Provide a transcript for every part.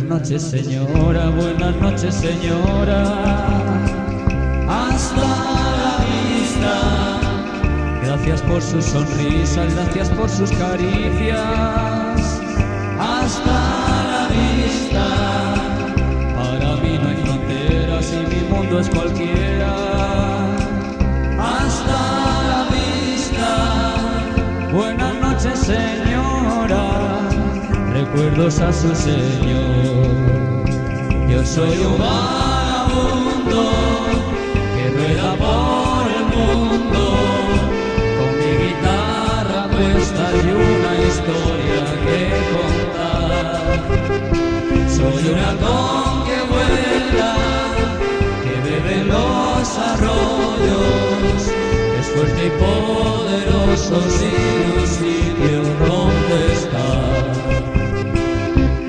noches, señora, buenas noches, señora. Hasta la vista. Gracias por sus sonrisas, gracias por sus caricias. Hasta la vista. Para mí no hay fronteras y mi mundo es cualquiera. Hasta la vista. Buenas noches, señora. Recuerdos a su señor. Yo soy un vagabundo que rueda por el mundo con mi guitarra puesta y una historia que contar. Soy un halcón que vuela, que bebe en los arroyos, es fuerte y poderoso sin un sitio donde estar.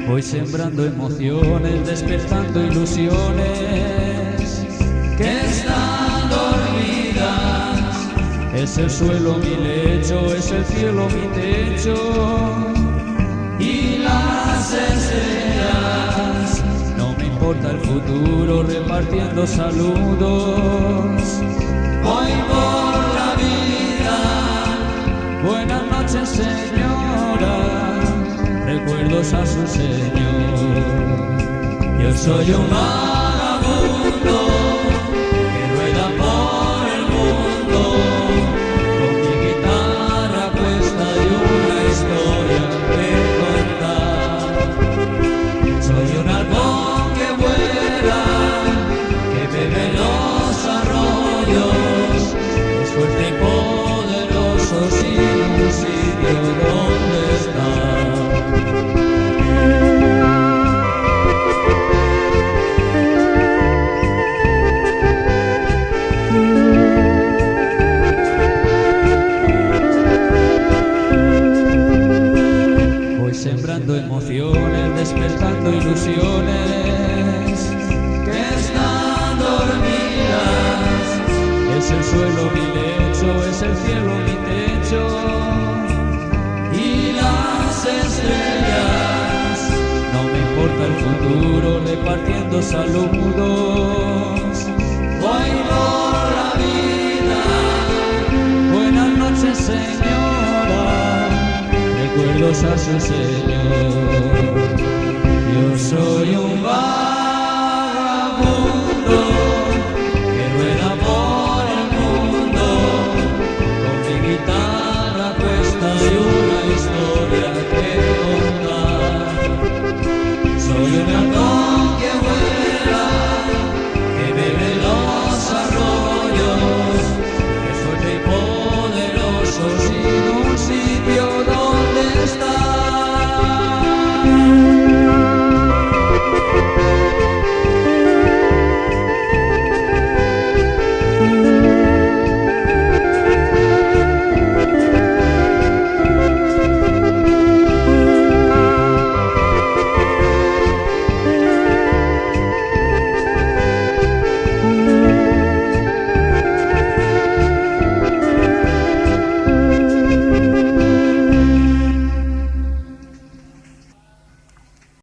Voy sembrando emociones, despertando ilusiones que están dormidas. Es el suelo mi lecho, es el cielo mi techo y las estrellas. No me importa el futuro, repartiendo saludos. Voy por la vida. Buenas noches, señora. Recuerdos a su señor. Yo soy un vagabundo que rueda por el mundo con mi guitarra puesta y una historia que contar. Soy un halcón que vuela, que bebe los arroyos, es fuerte y poderoso sin un sitio donde estar. Sembrando emociones, despertando ilusiones que están dormidas. Es el suelo mi lecho, es el cielo mi techo y las estrellas. No me importa el futuro, repartiendo saludos. Voy por la vida. Buenas noches, señora. Recuerdos a su señor. Yo soy un vagabundo que rueda por el mundo con mi guitarra puesta y una historia que contar. Soy un